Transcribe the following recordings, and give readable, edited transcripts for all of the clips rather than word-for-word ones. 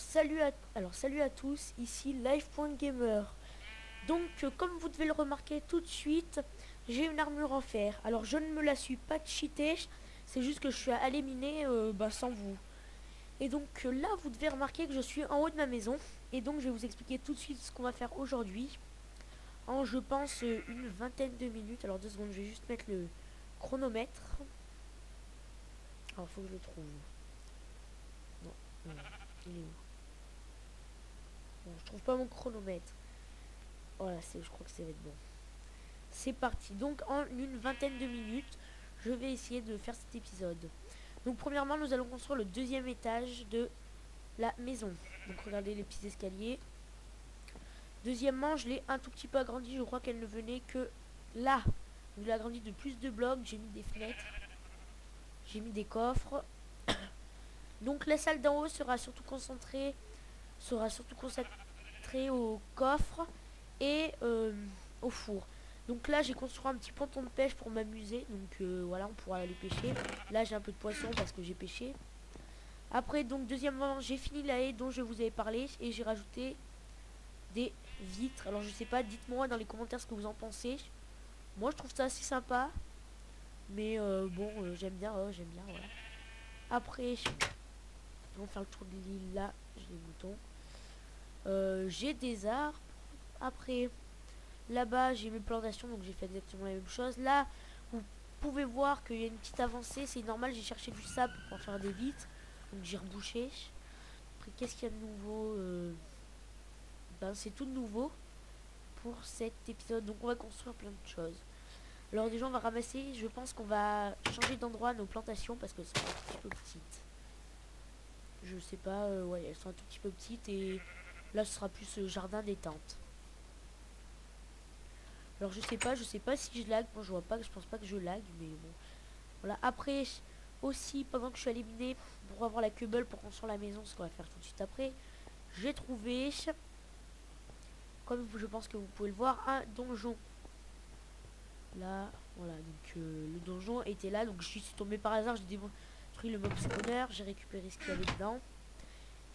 Salut à tous, ici Live.Gamer. Donc comme vous devez le remarquer tout de suite, j'ai une armure en fer. Alors je ne me la suis pas cheatée, c'est juste que je suis allé miner sans vous. Et donc là vous devez remarquer que je suis en haut de ma maison. Et donc je vais vous expliquer tout de suite ce qu'on va faire aujourd'hui. En je pense une vingtaine de minutes. Alors 2 secondes, je vais juste mettre le chronomètre. Alors faut que je le trouve. Non, il est où? Bon, je trouve pas mon chronomètre. Voilà, je crois que ça va être bon. C'est parti. Donc en une vingtaine de minutes, je vais essayer de faire cet épisode. Donc premièrement, nous allons construire le deuxième étage de la maison. Donc regardez les petits escaliers. Deuxièmement, je l'ai un tout petit peu agrandi. Je crois qu'elle ne venait que là. Je l'ai agrandi de plus de blocs. J'ai mis des fenêtres. J'ai mis des coffres. Donc la salle d'en haut sera surtout consacrée au coffre et au four. Donc là j'ai construit un petit ponton de pêche pour m'amuser. Donc voilà, on pourra aller pêcher. Là j'ai un peu de poisson parce que j'ai pêché. Après donc deuxièmement, j'ai fini la haie dont je vous avais parlé et j'ai rajouté des vitres. Alors je sais pas, dites-moi dans les commentaires ce que vous en pensez. Moi je trouve ça assez sympa. Mais j'aime bien, voilà. Après on va faire le tour de l'île. Là j'ai des boutons. J'ai des arbres. Après là-bas j'ai mes plantations, donc j'ai fait exactement la même chose. Là vous pouvez voir qu'il y a une petite avancée, c'est normal, j'ai cherché du sable pour faire des vitres, donc j'ai rebouché. Après qu'est-ce qu'il y a de nouveau? C'est tout nouveau pour cet épisode, donc on va construire plein de choses. Alors déjà on va ramasser, je pense qu'on va changer d'endroit nos plantations parce qu'elles sont un petit peu petites. Je sais pas, ouais, elles sont un tout petit peu petites et là ce sera plus jardin détente. Alors je sais pas si je lag, moi je vois pas, je pense pas que je lag, mais bon. Voilà, après aussi pendant que je suis allé miner pour avoir la cobble pour construire la maison, ce qu'on va faire tout de suite après, j'ai trouvé, comme je pense que vous pouvez le voir, un donjon. Là, voilà, donc le donjon était là, donc je suis tombé par hasard, j'ai détruit le mob spawner, j'ai récupéré ce qu'il y avait dedans.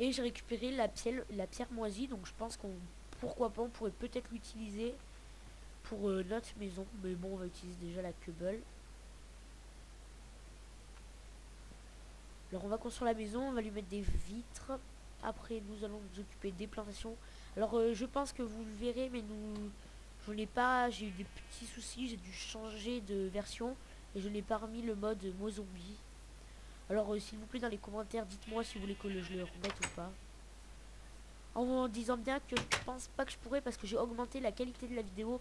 Et j'ai récupéré la pierre moisie, donc je pense qu'on, pourquoi pas, on pourrait peut-être l'utiliser pour notre maison. Mais bon, on va utiliser déjà la cobble. Alors on va construire la maison, on va lui mettre des vitres. Après nous allons nous occuper des plantations. Alors je pense que vous le verrez, mais je n'ai pas, j'ai eu des petits soucis, j'ai dû changer de version et je n'ai pas remis le mode Mozombie. Alors s'il vous plaît dans les commentaires, dites-moi si vous voulez que je le remette ou pas. En disant bien que je pense pas que je pourrais parce que j'ai augmenté la qualité de la vidéo.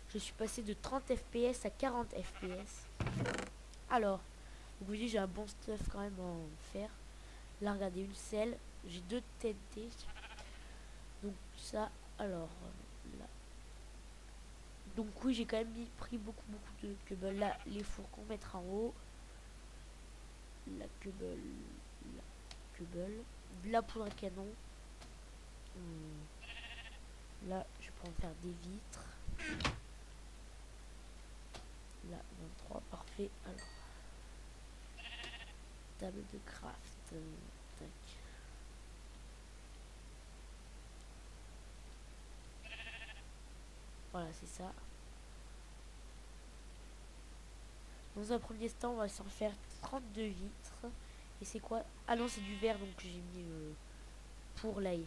Je suis passé de 30 fps à 40 fps. Alors, vous voyez, j'ai un bon stuff quand même en fer. Là, regardez, une selle. J'ai 2 TNT. Donc ça, alors, là. Donc oui, j'ai quand même pris beaucoup de cobble. Là, les fours qu'on mettra en haut. La cobble. La cobble. De la poudre à canon. Là, je peux en faire des vitres. Là, 23, parfait. Alors, table de craft. Tac. Voilà, c'est ça. Dans un premier temps, on va s'en faire 32 vitres. Et c'est quoi? Ah non, c'est du verre, donc j'ai mis pour la haie.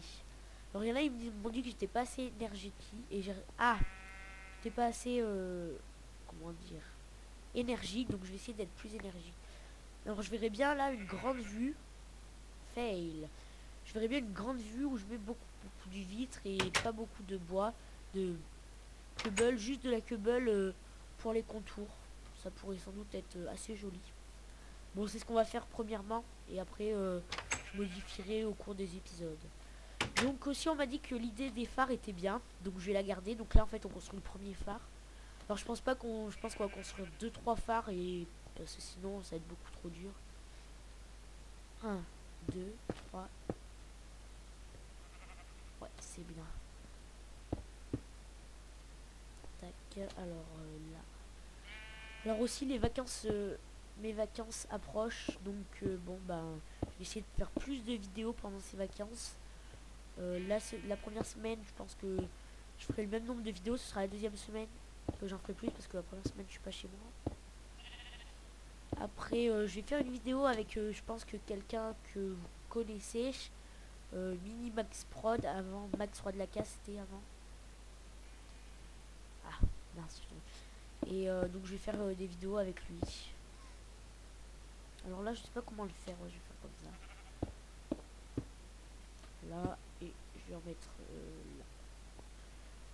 Alors, il y en a, ils m'ont dit que j'étais pas assez énergétique. Et j'ai... Ah! J'étais pas assez... comment dire? Énergique, donc je vais essayer d'être plus énergique. Alors, je verrais bien là une grande vue. Fail. Je verrais bien une grande vue où je mets beaucoup de vitres et pas beaucoup de bois. De cobble, juste de la cobble pour les contours. Ça pourrait sans doute être assez joli. Bon, c'est ce qu'on va faire premièrement. Et après, je modifierai au cours des épisodes. Donc aussi, on m'a dit que l'idée des phares était bien. Donc je vais la garder. Donc là, en fait, on construit le premier phare. Alors je pense pas qu'on... Je pense qu'on va construire 2-3 phares. Et parce que sinon, ça va être beaucoup trop dur. 1, 2, 3. Ouais, c'est bien. Tac, alors là. Alors aussi les vacances, mes vacances approchent, donc bon je vais essayer de faire plus de vidéos pendant ces vacances. Là c'est la première semaine, je pense que je ferai le même nombre de vidéos. Ce sera la deuxième semaine que j'en ferai plus parce que la première semaine je suis pas chez moi. Après je vais faire une vidéo avec je pense que quelqu'un que vous connaissez, Mini Max Prod, avant Max Roi de la Casse, c'était avant. Ah mince. Et donc je vais faire des vidéos avec lui. Alors là je sais pas comment le faire, ouais, je vais faire comme ça. Là et je vais en mettre là.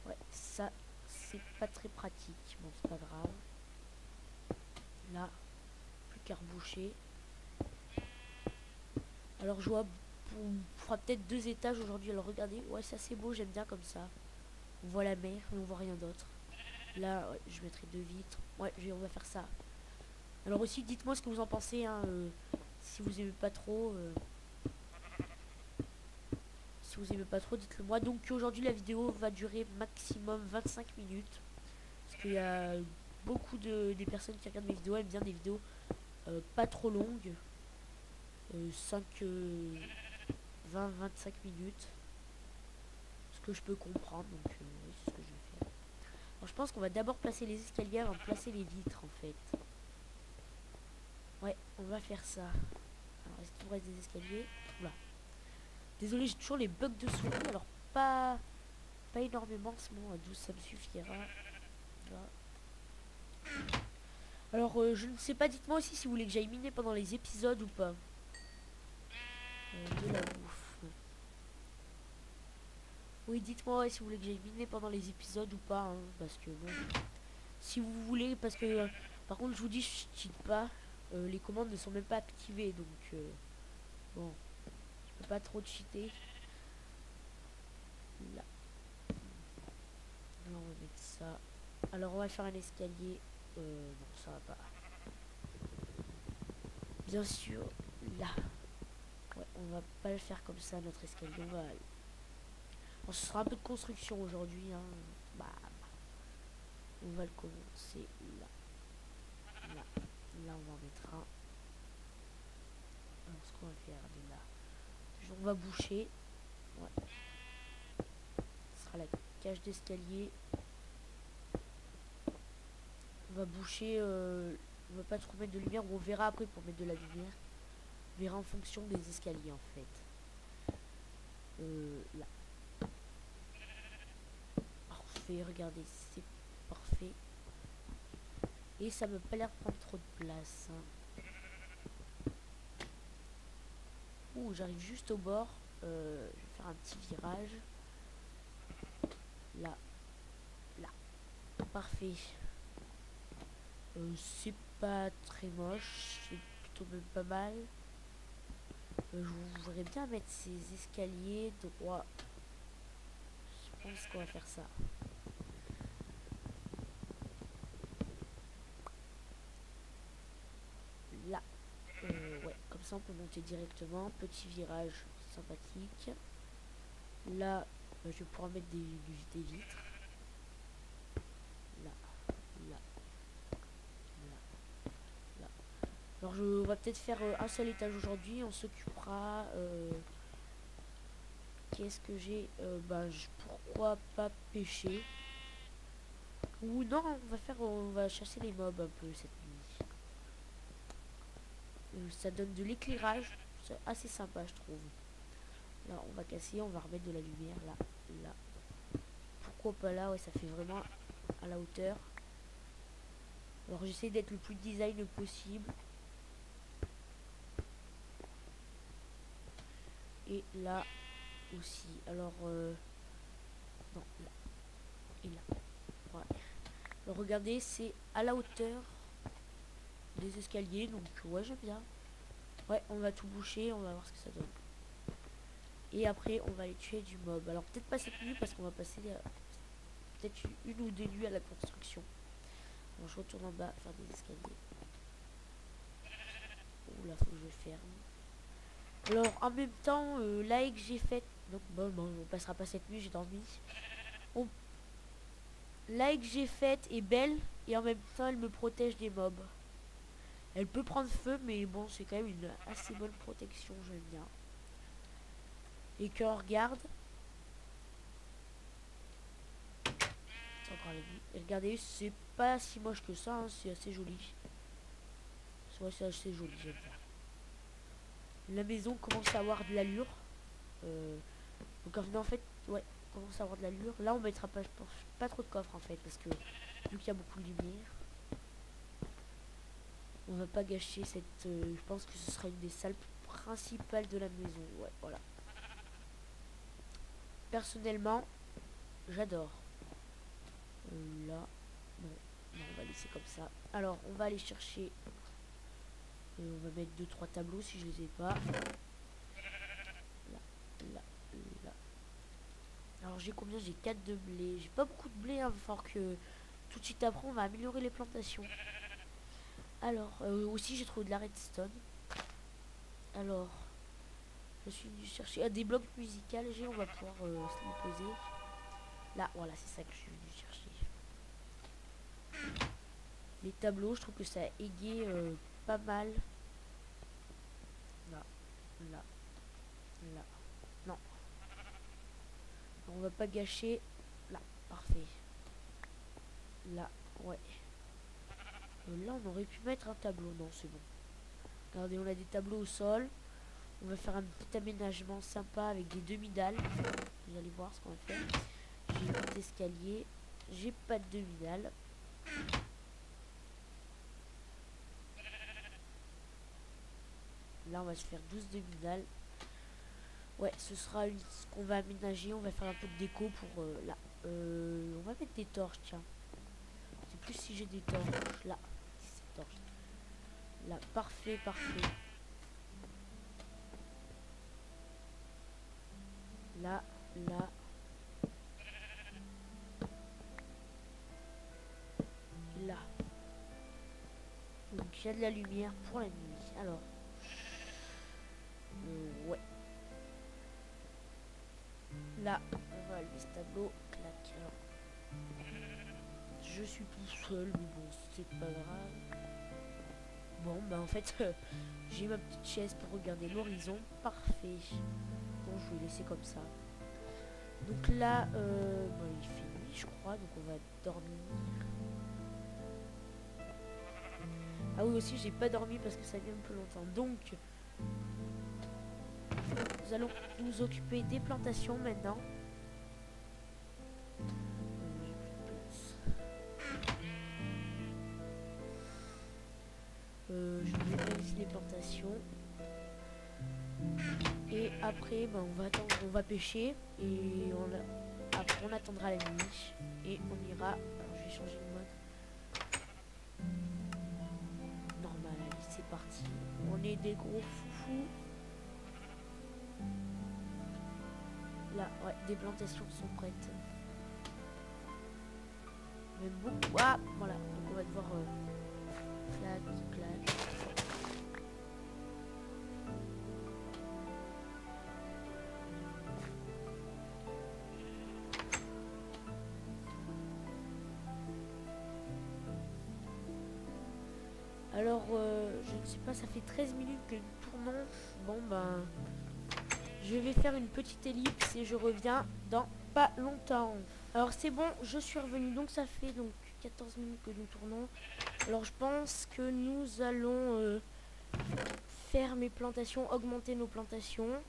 Ouais, ça c'est pas très pratique. Bon, c'est pas grave. Là, plus qu'à reboucher. Alors je vois, on fera peut-être 2 étages aujourd'hui. Alors regardez, ouais, ça c'est beau, j'aime bien comme ça. On voit la mer et on voit rien d'autre. Là, ouais, je mettrai 2 vitres. Ouais, on va faire ça. Alors aussi, dites-moi ce que vous en pensez, hein, si vous aimez pas trop. Si vous aimez pas trop, dites-le moi. Donc aujourd'hui, la vidéo va durer maximum 25 minutes. Parce qu'il y a beaucoup des personnes qui regardent mes vidéos, aiment bien des vidéos pas trop longues. 20-25 minutes. Ce que je peux comprendre. Donc oui, c'est ce que je vais faire. Alors je pense qu'on va d'abord placer les escaliers avant de placer les vitres en fait. Ouais, on va faire ça. Alors est-ce qu'il me reste des escaliers? Oula. Désolé, j'ai toujours les bugs de souris. Alors pas énormément en ce moment. À 12 ça me suffira. Là. Alors je ne sais pas, dites-moi aussi si vous voulez que j'aille miner pendant les épisodes ou pas. De la bouffe. Oui, dites-moi si vous voulez que j'aille miner pendant les épisodes ou pas, hein, parce que bon, si vous voulez, parce que par contre je vous dis, je cheat pas, les commandes ne sont même pas activées, donc bon, je peux pas trop cheater. Là. Là, on va mettre ça. Alors on va faire un escalier. Non, ça va pas. Bien sûr, là. Ouais, on va pas le faire comme ça, notre escalier. Bon, ce sera un peu de construction aujourd'hui, hein. Bah, on va le commencer là. Là, là on va en mettre un. Alors ce qu'on va faire de là, on va boucher. Ouais. Ce sera la cage d'escalier. On va boucher. On va pas trop mettre de lumière. On verra après pour mettre de la lumière. On verra en fonction des escaliers en fait. Là. Parfait. Regardez, c'est parfait. Et ça me pas l'air de prendre trop de place. Hein. Ouh, j'arrive juste au bord. Je vais faire un petit virage. Là. Là. Parfait. C'est pas très moche. C'est plutôt même pas mal. Je voudrais bien mettre ces escaliers droits. Je pense qu'on va faire ça. Là. Ouais, comme ça on peut monter directement. Petit virage sympathique. Là, je vais pouvoir mettre des vitres. Là, là, là, là. Alors on va peut-être faire un seul étage aujourd'hui. On s'occupera. Qu'est-ce que j'ai pourquoi pas pêcher? Ou non, on va chasser les mobs un peu cette nuit. Ça donne de l'éclairage. C'est assez sympa, je trouve. Là, on va casser, on va remettre de la lumière. Là, là. Pourquoi pas là? Ouais, ça fait vraiment à la hauteur. Alors, j'essaie d'être le plus design possible. Et là aussi. Alors, non, là. Et là. Ouais. Alors, regardez, c'est à la hauteur des escaliers. Donc, ouais, j'aime bien. Ouais, on va tout boucher, on va voir ce que ça donne. Et après, on va aller tuer du mob. Alors, peut-être pas cette nuit parce qu'on va passer peut-être une ou 2 nuits à la construction. Alors, je retourne en bas faire des escaliers. Oula, faut que je ferme. Alors, en même temps, là que j'ai faite. Donc, bon, on passera pas cette nuit, j'ai dormi. La que j'ai faite est belle et en même temps, elle me protège des mobs. Elle peut prendre feu, mais bon, c'est quand même une assez bonne protection, j'aime bien. Et qu'on regarde, C'est encore la nuit. Et regardez, c'est pas si moche que ça, hein, c'est assez joli. C'est vrai, c'est assez joli, j'aime bien. La maison commence à avoir de l'allure. Donc en fait, ouais, on commence à avoir de l'allure. Là, on mettra pas trop de coffres en fait, parce que vu qu'il y a beaucoup de lumière, on va pas gâcher cette. Je pense que ce sera une des salles principales de la maison. Ouais, voilà. Personnellement, j'adore. Là, bon, on va laisser comme ça. Alors, on va aller chercher. On va mettre 2-3 tableaux si je les ai pas. Là, là, là. Alors j'ai combien? J'ai 4 de blé. J'ai pas beaucoup de blé, hein. Il va falloir que tout de suite après on va améliorer les plantations. Alors, aussi j'ai trouvé de la redstone. Alors, je suis venu chercher des blocs musicaux. On va pouvoir se les poser. Là, voilà, c'est ça que je suis venu chercher. Les tableaux, je trouve que ça égaye pas mal. Là, là, là. Non. On va pas gâcher. Là, parfait. Là, ouais. Là, on aurait pu mettre un tableau. Non, c'est bon. Regardez, on a des tableaux au sol. On va faire un petit aménagement sympa avec des demi-dalles. Vous allez voir ce qu'on va faire. J'ai un petit escalier. J'ai pas de demi-dalle. Là, on va se faire 12 demi-dalles. Ouais, ce sera ce qu'on va aménager. On va faire un peu de déco pour là. On va mettre des torches, tiens. C'est plus si j'ai des torches. Là, ces torches. Là, parfait, parfait. Là, là. Là. Donc, il y a de la lumière pour la nuit. Alors. Ouais. Là, on va lever ce tableau. Clac. Alors. Je suis tout seul, mais bon, c'est pas grave. Bon, bah en fait, j'ai ma petite chaise pour regarder l'horizon. Parfait. Bon, je vais laisser comme ça. Donc là, bah, il fait nuit, je crois, donc on va dormir. Ah oui, aussi, j'ai pas dormi parce que ça vient un peu longtemps. Donc, nous allons nous occuper des plantations maintenant. Je vais mettre ici les plantations. Et après, ben, on va attendre, on va pêcher. Et après, on attendra la nuit. Et on ira. Alors, je vais changer de mode. Normal, allez, c'est parti. On est des gros foufous. Là, ouais, des plantations sont prêtes. Même beaucoup. Ah, voilà. Donc, on va devoir. Clac, clac. Alors, je ne sais pas, ça fait 13 minutes que nous tournons. Bon, ben, je vais faire une petite ellipse et je reviens dans pas longtemps. Alors, c'est bon, je suis revenu. Donc, ça fait donc 14 minutes que nous tournons. Alors, je pense que nous allons faire mes plantations, augmenter nos plantations.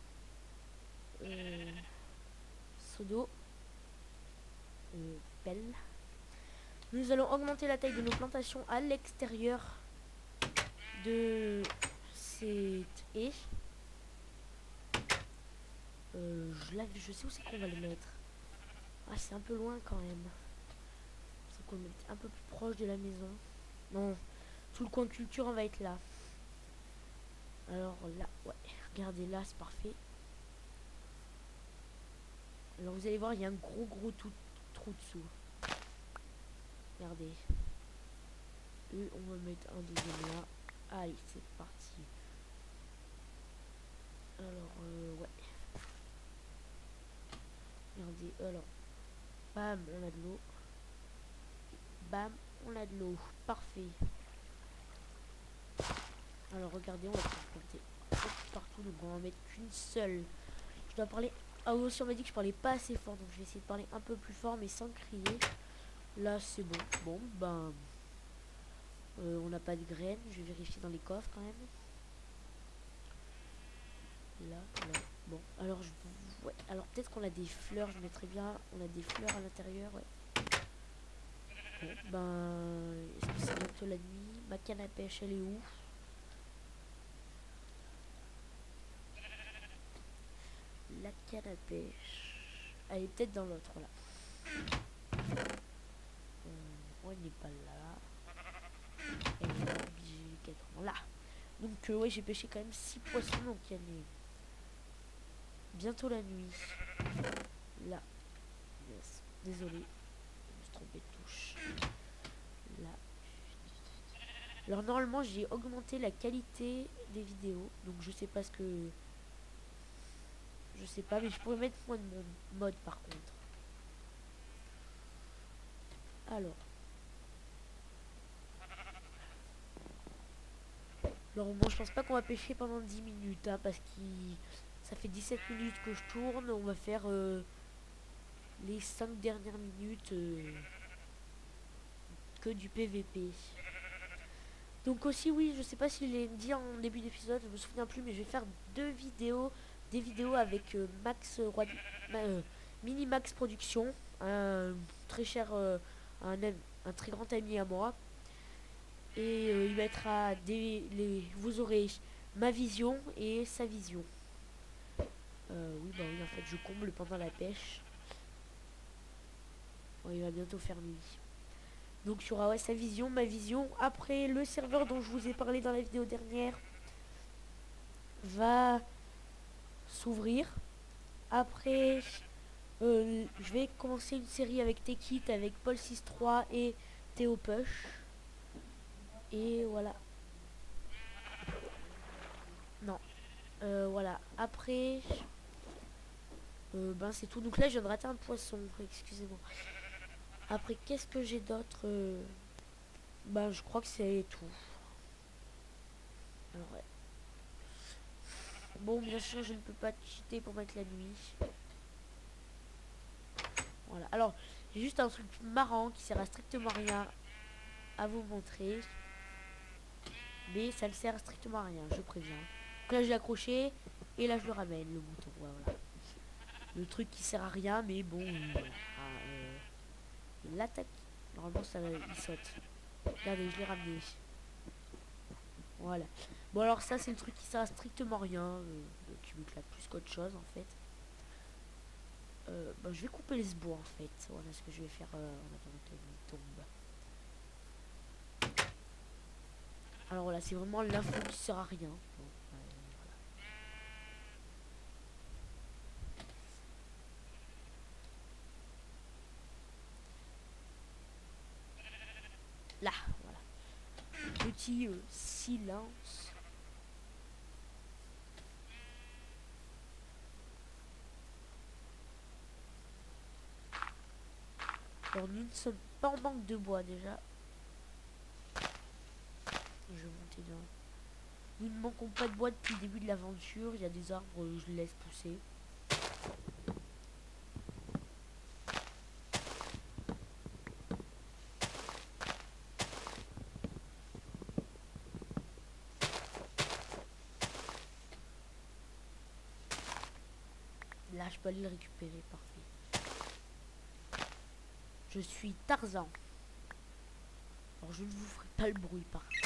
Sodo. Pelle. Nous allons augmenter la taille de nos plantations à l'extérieur de cette haie. Je sais où c'est qu'on va les mettre. Ah, c'est un peu loin quand même. C'est qu'on le mette un peu plus proche de la maison. Non, tout le coin de culture on va être là. Alors là, ouais, regardez là, c'est parfait. Alors vous allez voir, il y a un gros trou dessous. Regardez. Et on va mettre un deuxième là. Allez, c'est parti. Alors, ouais. Regardez, alors. Bam, on a de l'eau. Bam, on a de l'eau. Parfait. Alors, regardez, on va planter partout. Donc, on va en mettre qu'une seule. Je dois parler. Ah, aussi, on m'a dit que je parlais pas assez fort. Donc, je vais essayer de parler un peu plus fort, mais sans crier. Là c'est bon. Bon ben on n'a pas de graines. Je vais vérifier dans les coffres quand même. Là. Bon, alors ouais, alors peut-être qu'on a des fleurs, je mettrais bien. On a des fleurs à l'intérieur, ouais. Bon, ben est-ce que c'est bientôt la nuit? Ma canne à pêche, elle est où? La canne à pêche. Elle est peut-être dans l'autre, là. On n'est pas là. Elle est obligatoirement là. Donc ouais, j'ai pêché quand même 6 poissons, donc elle est bientôt la nuit. Là. Yes. Désolé. Je me suis trompé de touche. Là. Alors normalement j'ai augmenté la qualité des vidéos. Donc je sais pas ce que... Je sais pas, mais je pourrais mettre moins de mon mode par contre. Alors. Bon, je pense pas qu'on va pêcher pendant 10 minutes, hein, parce que ça fait 17 minutes que je tourne. On va faire les 5 dernières minutes que du PVP. Donc aussi, oui, je sais pas s'il est dit en début d'épisode, je me souviens plus, mais je vais faire des vidéos avec Max Mini Max Production, un très cher, un très grand ami à moi. Et il mettra vous aurez ma vision et sa vision. Oui, bah oui, en fait, je comble pendant la pêche. Bon, il va bientôt faire nuit. Donc, il y aura ouais, sa vision, ma vision. Après, le serveur dont je vous ai parlé dans la vidéo dernière va s'ouvrir. Après, je vais commencer une série avec Tekit, avec Paul63 et Théo Push. Et voilà. Non. Voilà. Après... ben c'est tout. Donc là je viens de rater un poisson. Excusez-moi. Après qu'est-ce que j'ai d'autre Ben je crois que c'est tout. Alors ouais. Bon bien sûr je ne peux pas cheater pour mettre la nuit. Voilà. Alors j'ai juste un truc marrant qui sert à strictement rien à vous montrer. Mais ça ne sert à strictement à rien, je préviens. Donc là je l'ai accroché et là je le ramène le bouton. Voilà. Le truc qui sert à rien mais bon il attaque. Normalement ça il saute. Regardez, je l'ai ramené. Voilà. Bon alors ça c'est le truc qui sert à strictement rien. Qui m'éclate plus qu'autre chose en fait. Bah, je vais couper les bois en fait. Voilà ce que je vais faire en attendant qu'elle tombe. Alors voilà, c'est vraiment l'info qui sert à rien. Bon, voilà. Là, voilà. Petit silence. Alors nous ne sommes pas en manque de bois déjà. Je vais monter dans... Nous ne manquons pas de bois depuis le début de l'aventure. Il y a des arbres, je les laisse pousser. Là, je peux aller le récupérer, parfait. Je suis Tarzan. Alors, je ne vous ferai pas le bruit, par contre.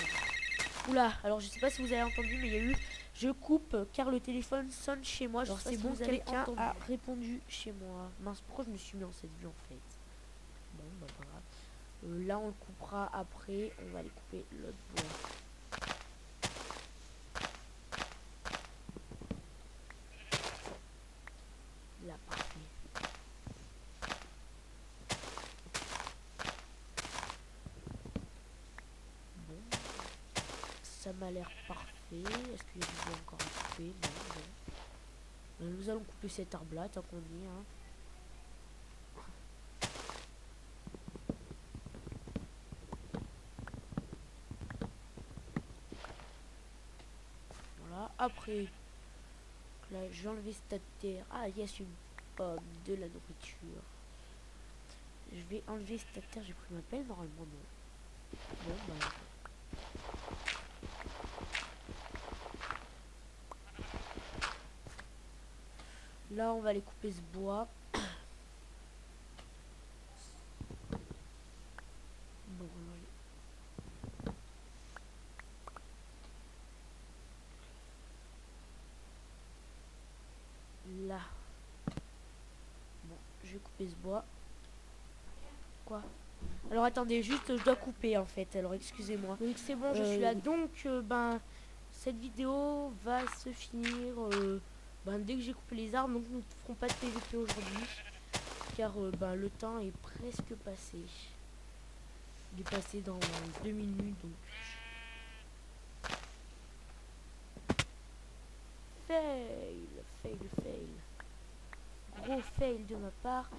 Oula, alors je sais pas si vous avez entendu, mais il y a eu... Je coupe car le téléphone sonne chez moi. Alors c'est bon, quelqu'un a répondu chez moi. Mince, pourquoi je me suis mis en cette vue en fait? Bon, bah pas grave. Là, on le coupera après. On va aller couper l'autre bois. Là, parfait. Bon, ça m'a l'air parfait. Est-ce qu'il y a du bois encore à couper? Non, non. Nous allons couper cet arbre là tant qu'on y est. Hein. Voilà, après, là, j'ai enlevé cette terre. Ah, yes, une pomme, de la nourriture. Je vais enlever cette terre. J'ai pris ma pelle normalement, non. Bon, bah. Là, on va aller couper ce bois. Bon, là. Bon, je vais couper ce bois. Quoi? Alors attendez, juste je dois couper en fait. Alors excusez-moi. Donc c'est bon, je suis là. Donc ben cette vidéo va se finir dès que j'ai coupé les arbres. Donc nous ne ferons pas de PVP aujourd'hui. Car ben, le temps est presque passé. Il est passé dans 2 minutes donc. Fail. Gros fail de ma part.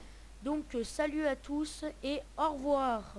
Donc salut à tous et au revoir.